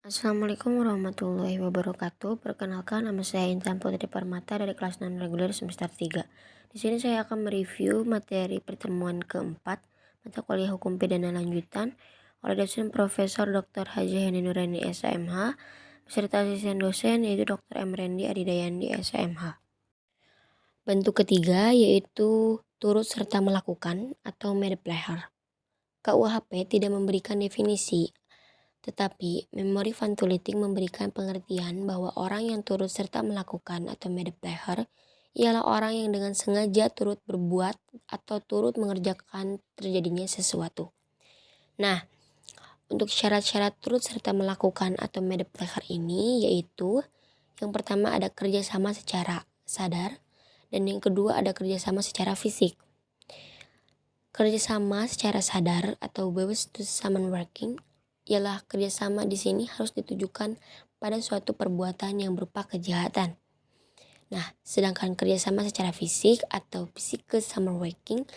Assalamualaikum warahmatullahi wabarakatuh. Perkenalkan, nama saya Intan Putri Permata dari kelas non reguler semester 3. Di sini saya akan mereview materi pertemuan keempat mata kuliah Hukum Pidana Lanjutan oleh dosen Profesor Dr. Haji Heni Nurani SMH beserta asisten dosen yaitu Dr. M. Rendi Adidayandi SMH. Bentuk ketiga yaitu turut serta melakukan atau made pleasure. KUHP tidak memberikan definisi, tetapi memori Vantuliting memberikan pengertian bahwa orang yang turut serta melakukan atau made pleasure ialah orang yang dengan sengaja turut berbuat atau turut mengerjakan terjadinya sesuatu. Nah, untuk syarat-syarat turut serta melakukan atau made pleasure ini yaitu yang pertama ada kerjasama secara sadar dan yang kedua ada kerjasama secara fisik. Kerjasama secara sadar atau bewusst to summon working ialah kerjasama di sini harus ditujukan pada suatu perbuatan yang berupa kejahatan. Nah, sedangkan kerjasama secara fisik atau physical summon working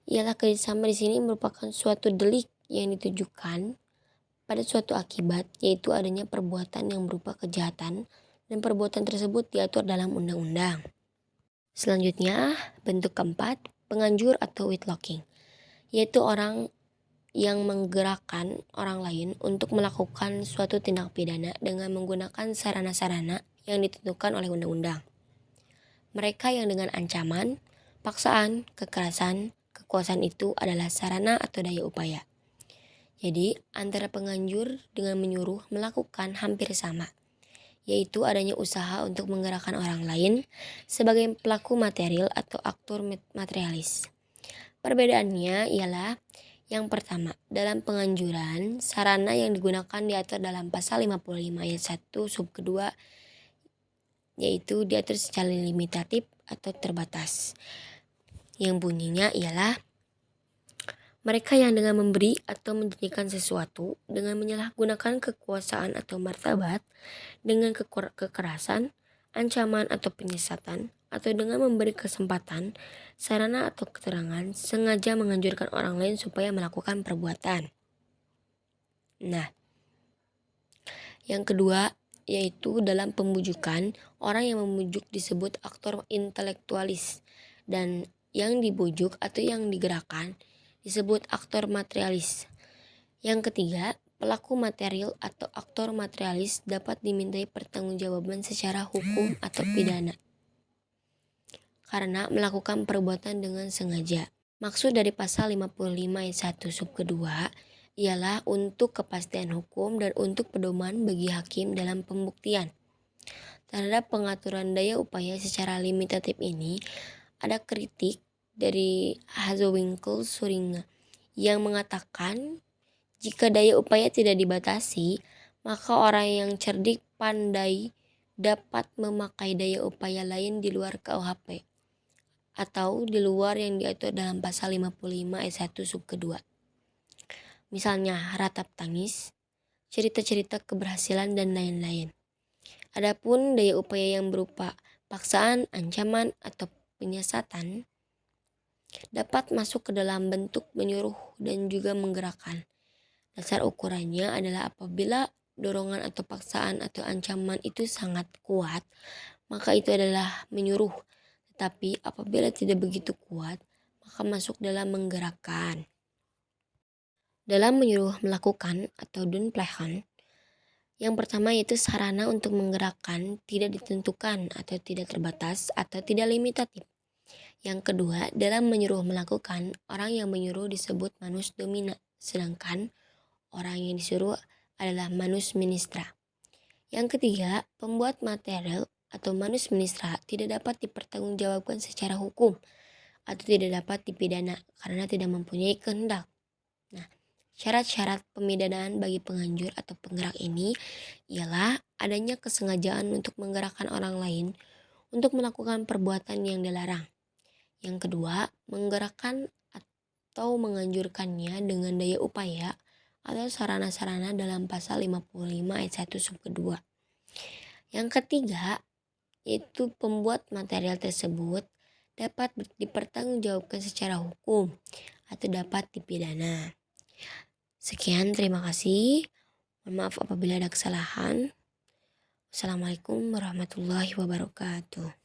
ialah kerjasama di sini merupakan suatu delik yang ditujukan pada suatu akibat, yaitu adanya perbuatan yang berupa kejahatan dan perbuatan tersebut diatur dalam undang-undang. Selanjutnya, bentuk keempat, penganjur atau whitelocking, yaitu orang yang menggerakkan orang lain untuk melakukan suatu tindak pidana dengan menggunakan sarana-sarana yang ditentukan oleh undang-undang. Mereka yang dengan ancaman, paksaan, kekerasan, kekuasaan itu adalah sarana atau daya upaya. Jadi, antara penganjur dengan menyuruh melakukan hampir sama, yaitu adanya usaha untuk menggerakkan orang lain sebagai pelaku material atau aktor materialis. Perbedaannya ialah yang pertama, dalam penganjuran, sarana yang digunakan diatur dalam pasal 55 ayat 1 sub kedua, yaitu diatur secara limitatif atau terbatas. Yang bunyinya ialah mereka yang dengan memberi atau menjanjikan sesuatu dengan menyalahgunakan kekuasaan atau martabat dengan kekerasan, ancaman atau penyesatan, atau dengan memberi kesempatan, sarana atau keterangan sengaja menganjurkan orang lain supaya melakukan perbuatan. Nah, yang kedua yaitu dalam pembujukan, orang yang memujuk disebut aktor intelektualis dan yang dibujuk atau yang digerakkan disebut aktor materialis. Yang ketiga, pelaku material atau aktor materialis dapat dimintai pertanggungjawaban secara hukum atau pidana karena melakukan perbuatan dengan sengaja. Maksud dari pasal 55 ayat 1 sub kedua ialah untuk kepastian hukum dan untuk pedoman bagi hakim dalam pembuktian. Terhadap pengaturan daya upaya secara limitatif ini, ada kritik dari Hazewinkel Suringa yang mengatakan jika daya upaya tidak dibatasi, maka orang yang cerdik pandai dapat memakai daya upaya lain di luar KUHP atau di luar yang diatur dalam pasal 55 ayat 1 sub kedua. Misalnya ratap tangis, cerita-cerita keberhasilan dan lain-lain. Adapun daya upaya yang berupa paksaan, ancaman atau penyiasatan dapat masuk ke dalam bentuk menyuruh dan juga menggerakkan. Dasar ukurannya adalah apabila dorongan atau paksaan atau ancaman itu sangat kuat, maka itu adalah menyuruh. Tetapi apabila tidak begitu kuat, maka masuk dalam menggerakkan. Dalam menyuruh melakukan atau dunplehan, yang pertama yaitu sarana untuk menggerakkan tidak ditentukan atau tidak terbatas atau tidak limitatif. Yang kedua, dalam menyuruh melakukan, orang yang menyuruh disebut manus domina, sedangkan orang yang disuruh adalah manus ministra. Yang ketiga, pembuat material atau manus ministra tidak dapat dipertanggungjawabkan secara hukum atau tidak dapat dipidana karena tidak mempunyai kehendak. Nah, syarat-syarat pemidanaan bagi penganjur atau penggerak ini ialah adanya kesengajaan untuk menggerakkan orang lain untuk melakukan perbuatan yang dilarang. Yang kedua, menggerakkan atau menganjurkannya dengan daya upaya atau sarana-sarana dalam pasal 55 ayat 1 sub kedua. Yang ketiga, yaitu pembuat material tersebut dapat dipertanggungjawabkan secara hukum atau dapat dipidana. Sekian, terima kasih. Mohon maaf apabila ada kesalahan. Assalamualaikum warahmatullahi wabarakatuh.